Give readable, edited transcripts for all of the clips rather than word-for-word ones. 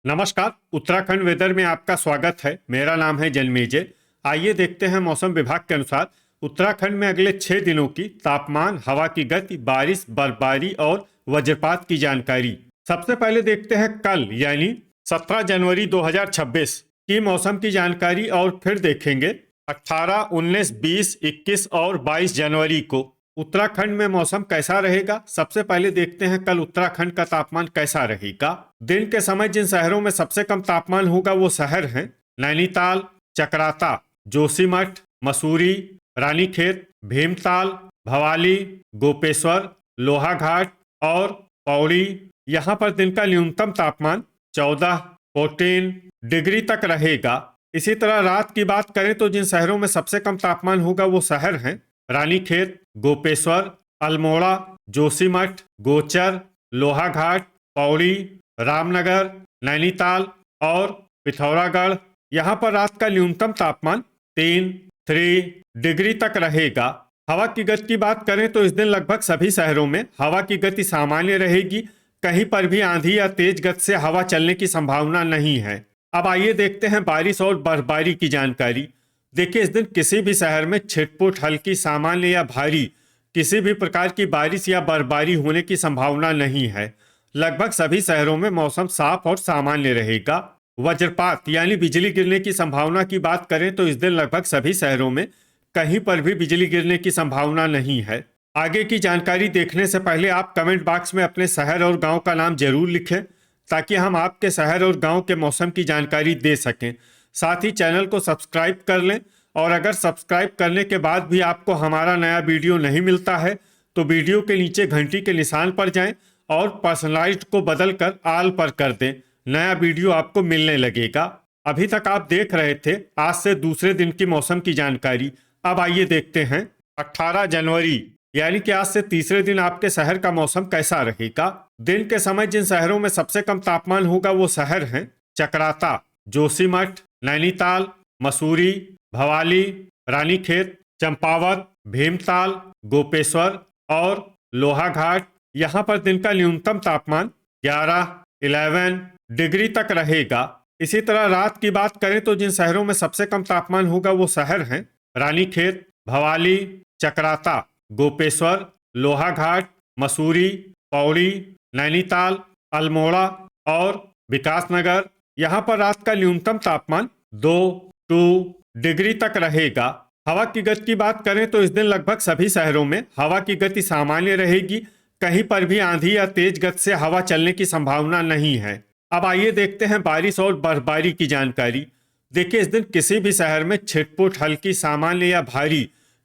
नमस्कार। उत्तराखंड वेदर में आपका स्वागत है। मेरा नाम है जन्मेजय। आइए देखते हैं मौसम विभाग के अनुसार उत्तराखंड में अगले 6 दिनों की तापमान, हवा की गति, बारिश, बर्फबारी और वज्रपात की जानकारी। सबसे पहले देखते हैं कल यानी 17 जनवरी 2026 की मौसम की जानकारी और फिर देखेंगे 18, 19, 20, 21 और 22 जनवरी को उत्तराखंड में मौसम कैसा रहेगा। सबसे पहले देखते हैं कल उत्तराखंड का तापमान कैसा रहेगा। दिन के समय जिन शहरों में सबसे कम तापमान होगा वो शहर हैं नैनीताल, चकराता, जोशीमठ, मसूरी, रानीखेत, भीमताल, भवाली, गोपेश्वर, लोहाघाट और पौड़ी। यहाँ पर दिन का न्यूनतम तापमान 14 डिग्री तक रहेगा। इसी तरह रात की बात करें तो जिन शहरों में सबसे कम तापमान होगा वो शहर हैं रानीखेत, गोपेश्वर, अल्मोड़ा, जोशीमठ, गोचर, लोहाघाट, पौड़ी, रामनगर, नैनीताल और पिथौरागढ़। यहाँ पर रात का न्यूनतम तापमान 3 डिग्री तक रहेगा। हवा की गति की बात करें तो इस दिन लगभग सभी शहरों में हवा की गति सामान्य रहेगी। कहीं पर भी आंधी या तेज गति से हवा चलने की संभावना नहीं है। अब आइए देखते हैं बारिश और बर्फबारी की जानकारी। देखिए, इस दिन किसी भी शहर में छिटपुट, हल्की, सामान्य या भारी किसी भी प्रकार की बारिश या बर्फबारी होने की संभावना नहीं है। लगभग सभी शहरों में मौसम साफ और सामान्य रहेगा। वज्रपात यानी बिजली गिरने की संभावना की बात करें तो इस दिन लगभग सभी शहरों में कहीं पर भी बिजली गिरने की संभावना नहीं है। आगे की जानकारी देखने से पहले आप कमेंट बॉक्स में अपने शहर और गांव का नाम जरूर लिखें ताकि हम आपके शहर और गांव के मौसम की जानकारी दे सकें। साथ ही चैनल को सब्सक्राइब कर लें और अगर सब्सक्राइब करने के बाद भी आपको हमारा नया वीडियो नहीं मिलता है तो वीडियो के नीचे घंटी के निशान पर जाएं और पर्सनलाइज्ड को बदलकर ऑल पर कर दें। नया वीडियो आपको मिलने लगेगा। अभी तक आप देख रहे थे आज से दूसरे दिन की मौसम की जानकारी। अब आइए देखते हैं 18 जनवरी यानी कि आज से तीसरे दिन आपके शहर का मौसम कैसा रहेगा। दिन के समय जिन शहरों में सबसे कम तापमान होगा वो शहर हैं चकराता, जोशीमठ, नैनीताल, मसूरी, भवाली, रानीखेत, चंपावत, भीमताल, गोपेश्वर और लोहाघाट। यहाँ पर दिन का न्यूनतम तापमान 11 डिग्री तक रहेगा। इसी तरह रात की बात करें तो जिन शहरों में सबसे कम तापमान होगा वो शहर हैं रानीखेत, भवाली, चकराता, गोपेश्वर, लोहाघाट, मसूरी, पौड़ी, नैनीताल, अल्मोड़ा और विकासनगर। यहाँ पर रात का न्यूनतम तापमान 2 डिग्री तक रहेगा। हवा की गति की बात करें तो इस दिन लगभग सभी शहरों में हवा की गति सामान्य रहेगी। कहीं पर भी आंधी या तेज गति से हवा चलने की संभावना नहीं है। अब आइए देखते हैं बारिश और बर्फबारी की जानकारी। देखिए, इस दिन किसी भी शहर में छिटपुट, हल्की, सामान्य या भारी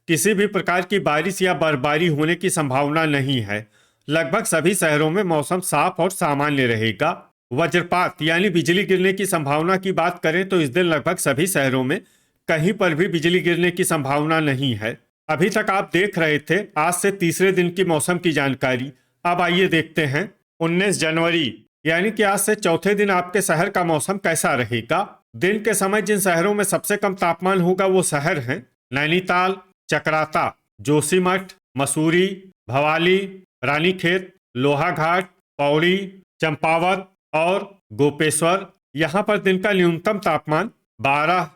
किसी भी प्रकार की बारिश या बर्फबारी होने की संभावना नहीं है। लगभग सभी शहरों में मौसम साफ और सामान्य रहेगा। वज्रपात यानी बिजली गिरने की संभावना की बात करें तो इस दिन लगभग सभी शहरों में कहीं पर भी बिजली गिरने की संभावना नहीं है। अभी तक आप देख रहे थे आज से तीसरे दिन की मौसम की जानकारी। अब आइए देखते हैं 19 जनवरी यानी कि आज से चौथे दिन आपके शहर का मौसम कैसा रहेगा। दिन के समय जिन शहरों में सबसे कम तापमान होगा वो शहर हैं नैनीताल, चकराता, जोशीमठ, मसूरी, भवाली, रानीखेत, लोहाघाट, पौड़ी, चंपावत और गोपेश्वर। यहाँ पर दिन का न्यूनतम तापमान 12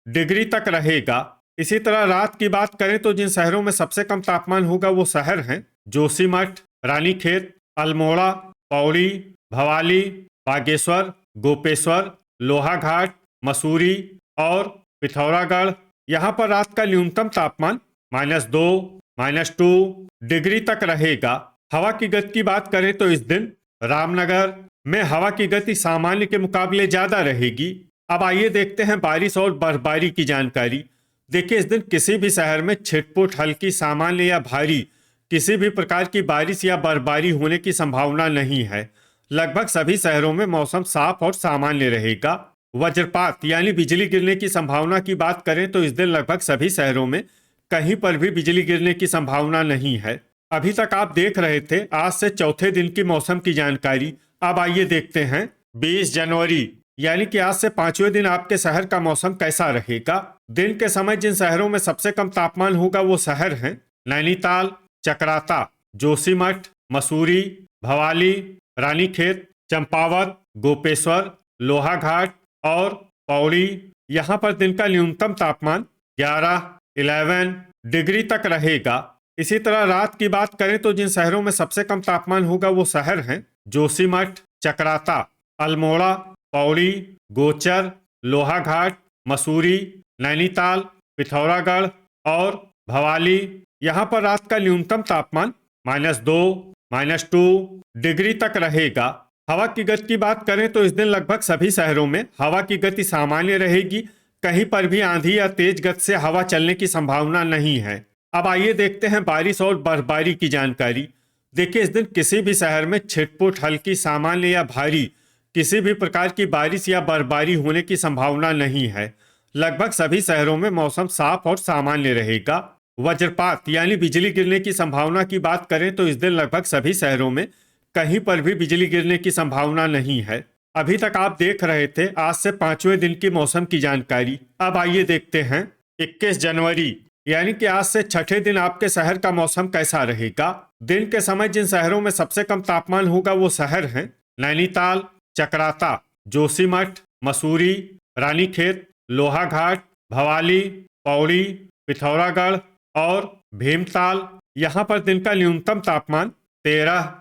डिग्री तक रहेगा। इसी तरह रात की बात करें तो जिन शहरों में सबसे कम तापमान होगा वो शहर हैं जोशीमठ, रानीखेत, अल्मोड़ा, पौड़ी, भवाली, बागेश्वर, गोपेश्वर, लोहाघाट, मसूरी और पिथौरागढ़। यहाँ पर रात का न्यूनतम तापमान -2 डिग्री तक रहेगा। हवा की गति की बात करें तो इस दिन रामनगर में हवा की गति सामान्य के मुकाबले ज्यादा रहेगी। अब आइए देखते हैं बारिश और बर्फबारी की जानकारी। देखिए, इस दिन किसी भी शहर में छिटपुट, हल्की, सामान्य या भारी किसी भी प्रकार की बारिश या बर्फबारी होने की संभावना नहीं है। लगभग सभी शहरों में मौसम साफ और सामान्य रहेगा। वज्रपात यानी बिजली गिरने की संभावना की बात करें तो इस दिन लगभग सभी शहरों में कहीं पर भी बिजली गिरने की संभावना नहीं है। अभी तक आप देख रहे थे आज से चौथे दिन की मौसम की जानकारी। अब आइए देखते हैं 20 जनवरी यानी कि आज से पांचवें दिन आपके शहर का मौसम कैसा रहेगा। दिन के समय जिन शहरों में सबसे कम तापमान होगा वो शहर हैं नैनीताल, चकराता, जोशीमठ, मसूरी, भवाली, रानीखेत, चंपावत, गोपेश्वर, लोहाघाट और पौड़ी। यहाँ पर दिन का न्यूनतम तापमान 11 डिग्री तक रहेगा। इसी तरह रात की बात करें तो जिन शहरों में सबसे कम तापमान होगा वो शहर हैं जोशीमठ, चकराता, अल्मोड़ा, पौड़ी, गोचर, लोहाघाट, मसूरी, नैनीताल, पिथौरागढ़ और भवाली। यहाँ पर रात का न्यूनतम तापमान -2, -2 डिग्री तक रहेगा। हवा की गति की बात करें तो इस दिन लगभग सभी शहरों में हवा की गति सामान्य रहेगी। कहीं पर भी आंधी या तेज गति से हवा चलने की संभावना नहीं है। अब आइए देखते हैं बारिश और बर्फबारी की जानकारी। देखिए, इस दिन किसी भी शहर में छिटपुट, हल्की, सामान्य या भारी किसी भी प्रकार की बारिश या बर्फबारी होने की संभावना नहीं है। लगभग सभी शहरों में मौसम साफ और सामान्य रहेगा। वज्रपात यानी बिजली गिरने की संभावना की बात करें तो इस दिन लगभग सभी शहरों में कहीं पर भी बिजली गिरने की संभावना नहीं है। अभी तक आप देख रहे थे आज से 5वें दिन की मौसम की जानकारी। अब आइए देखते हैं 21 जनवरी यानी कि आज से 6ठे दिन आपके शहर का मौसम कैसा रहेगा। दिन के समय जिन शहरों में सबसे कम तापमान होगा वो शहर हैं नैनीताल, चकराता, जोशीमठ, मसूरी, रानीखेत, लोहाघाट, भवाली, पौड़ी, पिथौरागढ़ और भीमताल। यहाँ पर दिन का न्यूनतम तापमान 13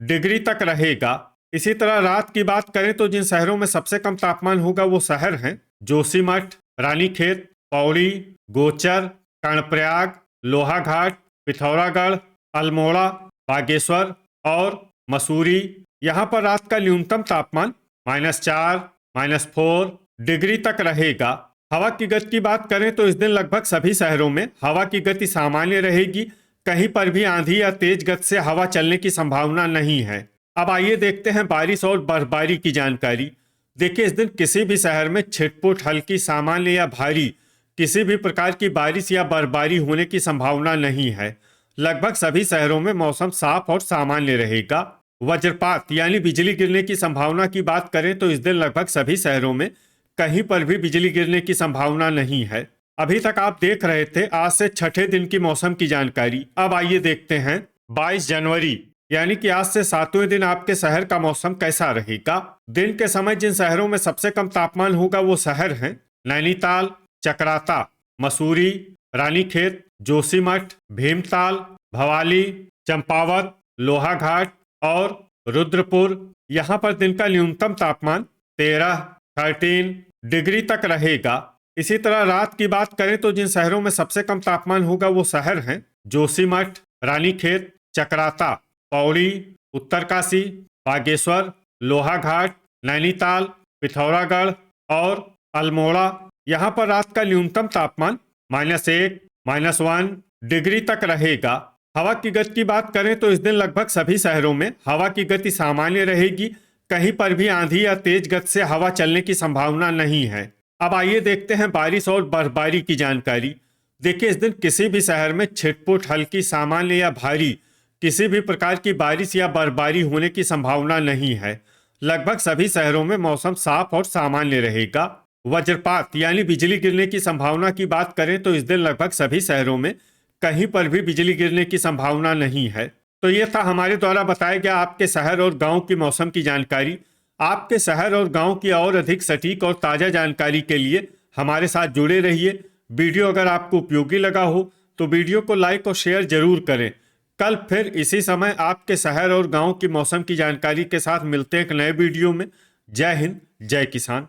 डिग्री तक रहेगा। इसी तरह रात की बात करें तो जिन शहरों में सबसे कम तापमान होगा वो शहर हैं जोशीमठ, रानीखेत, पौड़ी, गोचर, कर्णप्रयाग, लोहाघाट, पिथौरागढ़, अल्मोड़ा, बागेश्वर और मसूरी। यहाँ पर रात का न्यूनतम तापमान -4, -4 डिग्री तक रहेगा। हवा की गति की बात करें तो इस दिन लगभग सभी शहरों में हवा की गति सामान्य रहेगी। कहीं पर भी आंधी या तेज गति से हवा चलने की संभावना नहीं है। अब आइए देखते हैं बारिश और बर्फबारी की जानकारी। देखिए, इस दिन किसी भी शहर में छिटपुट, हल्की, सामान्य या भारी किसी भी प्रकार की बारिश या बर्फबारी होने की संभावना नहीं है। लगभग सभी शहरों में मौसम साफ और सामान्य रहेगा। वज्रपात यानी बिजली गिरने की संभावना की बात करें तो इस दिन लगभग सभी शहरों में कहीं पर भी बिजली गिरने की संभावना नहीं है। अभी तक आप देख रहे थे आज से 6ठे दिन की मौसम की जानकारी। अब आइए देखते हैं 22 जनवरी यानी कि आज से 7वें दिन आपके शहर का मौसम कैसा रहेगा। दिन के समय जिन शहरों में सबसे कम तापमान होगा वो शहर हैं नैनीताल, चकराता, मसूरी, रानीखेत, जोशीमठ, भीमताल, भवाली, चंपावत, लोहाघाट और रुद्रपुर। यहाँ पर दिन का न्यूनतम तापमान 13 डिग्री तक रहेगा। इसी तरह रात की बात करें तो जिन शहरों में सबसे कम तापमान होगा वो शहर हैं जोशीमठ, रानीखेत, चकराता, पौड़ी, उत्तरकाशी, बागेश्वर, लोहाघाट, नैनीताल, पिथौरागढ़ और अल्मोड़ा। यहाँ पर रात का न्यूनतम तापमान -1, -1 डिग्री तक रहेगा। हवा की गति की बात करें तो इस दिन लगभग सभी शहरों में हवा की गति सामान्य रहेगी। कहीं पर भी आंधी या तेज गति से हवा चलने की संभावना नहीं है। अब आइए देखते हैं बारिश और बर्फबारी की जानकारी। देखिए, इस दिन किसी भी शहर में छिटपुट, हल्की, सामान्य या भारी किसी भी प्रकार की बारिश या बर्फबारी होने की संभावना नहीं है। लगभग सभी शहरों में मौसम साफ और सामान्य रहेगा। वज्रपात यानी बिजली गिरने की संभावना की बात करें तो इस दिन लगभग सभी शहरों में कहीं पर भी बिजली गिरने की संभावना नहीं है। तो ये था हमारे द्वारा बताया गया आपके शहर और गांव की मौसम की जानकारी। आपके शहर और गांव की और अधिक सटीक और ताज़ा जानकारी के लिए हमारे साथ जुड़े रहिए। वीडियो अगर आपको उपयोगी लगा हो तो वीडियो को लाइक और शेयर जरूर करें। कल फिर इसी समय आपके शहर और गांव की मौसम की जानकारी के साथ मिलते हैं एक नए वीडियो में। जय हिंद, जय किसान।